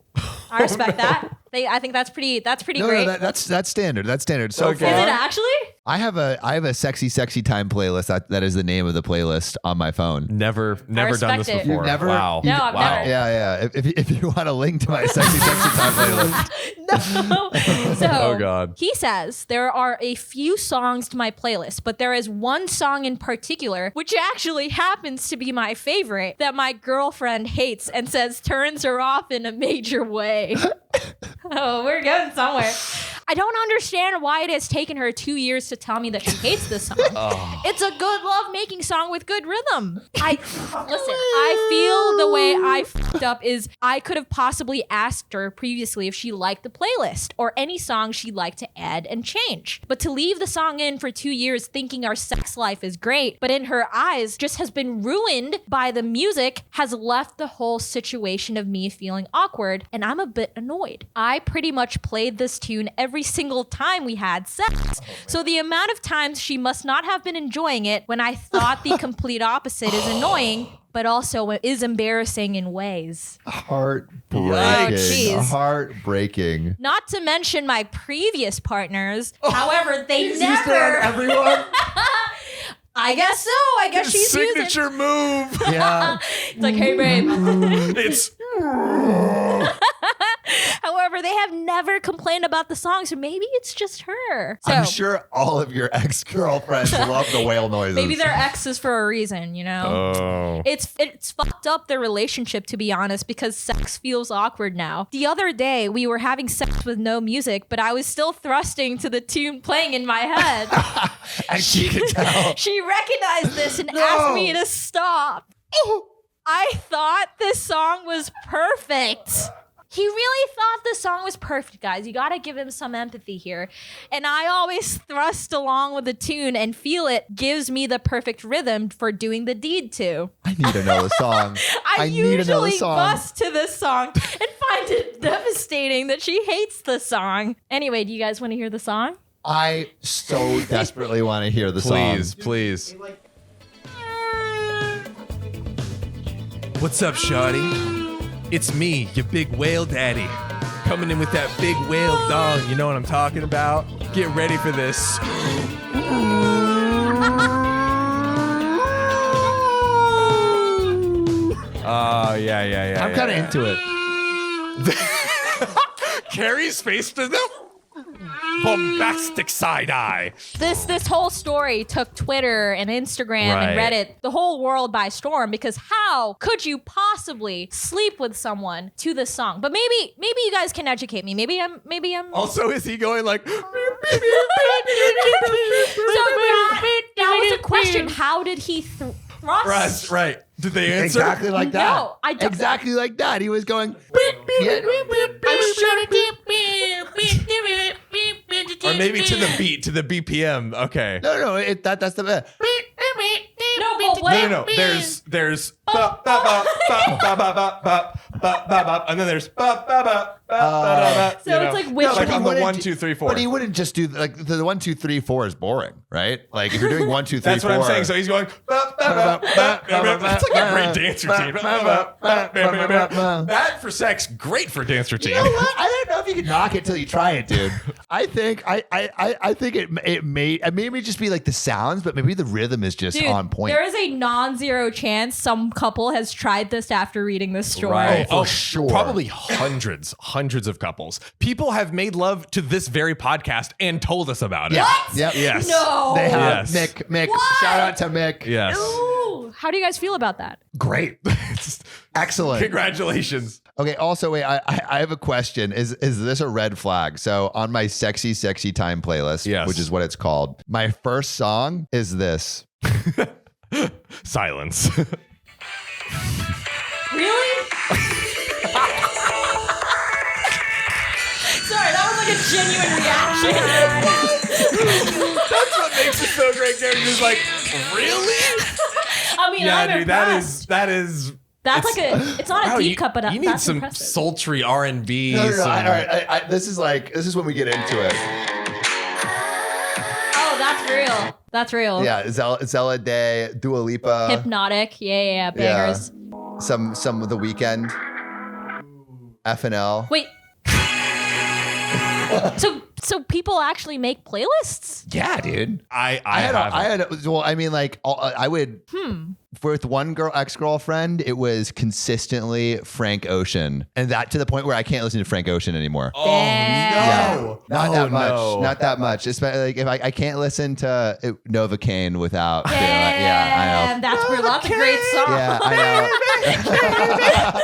I respect that. I think that's pretty great. No, that's standard. That's standard. So Okay. far, Is it actually? I have a sexy time playlist. That is the name of the playlist on my phone. Never done respect this it. before. You've never? Wow. No, I've Wow. never. Yeah. If you want a link to my sexy time playlist, No. So Oh, God. he says there are a few songs to my playlist, but there is one song in particular, which actually happens to be my favorite, that my girlfriend hates and says turns her off in a major way. Oh, we're going somewhere. I don't understand why it has taken her 2 years to tell me that she hates this song. It's a good love-making song with good rhythm. I feel the way I fucked up is I could have possibly asked her previously if she liked the playlist or any song she'd like to add and change. But to leave the song in for 2 years thinking our sex life is great, but in her eyes just has been ruined by the music, has left the whole situation of me feeling awkward, and I'm a bit annoyed. I pretty much played this tune every single time we had sex. So the amount of times she must not have been enjoying it when I thought the complete opposite is annoying, but also is embarrassing in ways. heartbreaking. jeez. Heartbreaking. Not to mention my previous partners. However, they She's used it on never. everyone. I guess so. I guess she's using. Signature move. Yeah. It's like, hey, babe. It's However, they have never complained about the song, so maybe it's just her. So I'm sure all of your ex-girlfriends love the whale noises. maybe they're exes for a reason, you know? oh. It's fucked up their relationship, to be honest, because sex feels awkward now. The other day, we were having sex with no music, but I was still thrusting to the tune playing in my head. And she could tell. She recognized this and asked me to stop. I thought this song was perfect. He really thought the song was perfect, guys. You gotta give him some empathy here. And I always thrust along with the tune and feel it gives me the perfect rhythm for doing the deed to. I need to know the song. I need to know the usually song. bust to this song and find it devastating that she hates the song. Anyway, do you guys want to hear the song? I so desperately want to hear the Please, song. please. What's up, shawty? It's me, your big whale daddy. Coming in with that big whale dong. You know what I'm talking about? Get ready for this. Oh, yeah. I'm kind of into it. Carrie's face to the bombastic side eye. This whole story took Twitter and Instagram and Right. Reddit, the whole world by storm, because how could you possibly sleep with someone to this song? But maybe you guys can educate me. Maybe I'm Also, is he going like... So that was a question. How did he thrust? Right. Did they answer? Exactly like that. No, I don't. Exactly like that. He was going. Yeah. Or maybe to the beat, to the BPM. Okay. No. That's the. No, but what? No. There's and then there's So it's like which like one? on the wouldn't 1, do- 2, 3, 4. But he wouldn't just do like the 1, 2, 3, 4 is boring, right? Like if you're doing 1, 2, 3, That's what I'm 4, saying. So he's going. It's like a great dance routine. That for sex, great for dance routine. You know what? I don't know if you can knock it till you try it, dude. I think it made me just be like the sounds, but maybe the rhythm is just Dude, on point. there is a non-zero chance some couple has tried this after reading this story. Right. Oh, for sure. Probably hundreds of couples. People have made love to this very podcast and told us about it. What? Yep. Yes. No. They have Yes. Mick. What? Shout out to Mick. Yes. Ooh. How do you guys feel about that? Great. Excellent. Congratulations. Okay. Also, wait. I have a question. Is this a red flag? So on my sexy time playlist, Yes. which is what it's called, my first song is this. Silence. Really? Sorry, that was like a genuine reaction. It's just so great. Jared is like, really? I mean, Yeah, I'm dude, impressed. That's It's not a deep cut, but you that's need some impressive. sultry R&B. No, some- all right. This is when we get into it. Oh, that's real. That's real. Yeah, Zella Day, Dua Lipa, Hypnotic. Yeah, bangers. some of The Weeknd, FNL. Wait. So people actually make playlists? Yeah, dude. I haven't. Well, I mean, like, I would. With one ex-girlfriend, it was consistently Frank Ocean, and that to the point where I can't listen to Frank Ocean anymore. Oh, Damn. no. Not that much. No. Not that much. Especially like if I can't listen to Novocaine without. Damn, I know. that's a great song. Yeah, I know.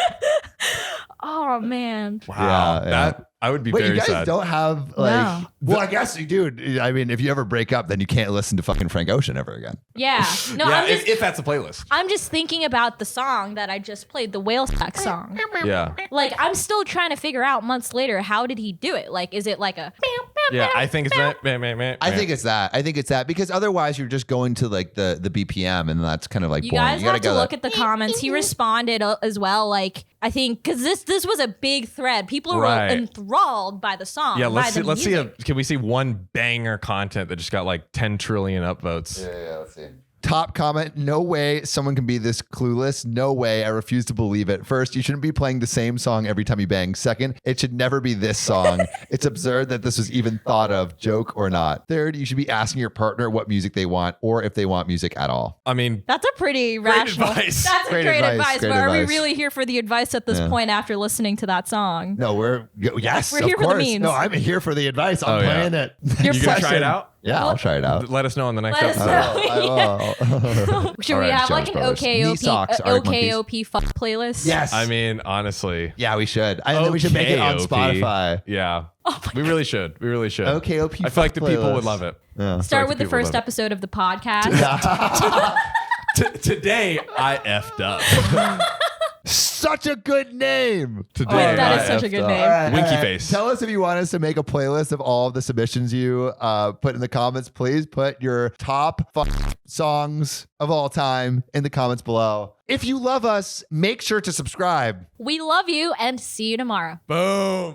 Oh man. Wow. Yeah. That I would be Wait, very you guys sad. don't have like. No. Well, I guess you do. I mean, if you ever break up, then you can't listen to fucking Frank Ocean ever again. Yeah. No, yeah, I'm just if that's a playlist. I'm just thinking about the song that I just played, the whale sack song. Yeah. Like I'm still trying to figure out months later, how did he do it? Like, is it like a Yeah, I think it's I think it's that because otherwise you're just going to like the BPM and that's kind of like you boring. guys You gotta have to go look at the comments. He responded as well. Like I think because this was a big thread. People were Right. enthralled by the song. Yeah, by let's see music. can we see one banger content that just got like 10 trillion upvotes? Yeah, let's see. Top comment, no way someone can be this clueless. No way. I refuse to believe it. First, you shouldn't be playing the same song every time you bang. Second, it should never be this song. It's absurd that this was even thought of, joke or not. Third, you should be asking your partner what music they want or if they want music at all. I mean, That's a pretty Great rational. advice. That's Great great advice, advice. great But are we advice. really here for the advice at this Yeah. point after listening to that song? No, yes, We're of here for the course. memes. No, I'm here for the advice. I'm Oh, yeah. playing it. You're you gonna try it out? Yeah, I'll try it out. Let us know on the next Let us episode. know. I will. Should All we right, have Jonas like an Brothers. Knee socks, Arctic Monkeys. OKOP fuck playlist? Yes. I mean, honestly. Yeah, we should. And then we should make it on OKOP. Spotify. Yeah. Oh my We really should. We really should. OKOP I feel like the people playlist. would love it. Yeah. Start with the people first love it. episode of the podcast. Today, I effed up. Such a good name. Today, Wait, that I is such a effed good up. name. Winky face. Tell us if you want us to make a playlist of all of the submissions you put in the comments. Please put your top 5 songs of all time in the comments below. If you love us, make sure to subscribe. We love you and see you tomorrow. Boom.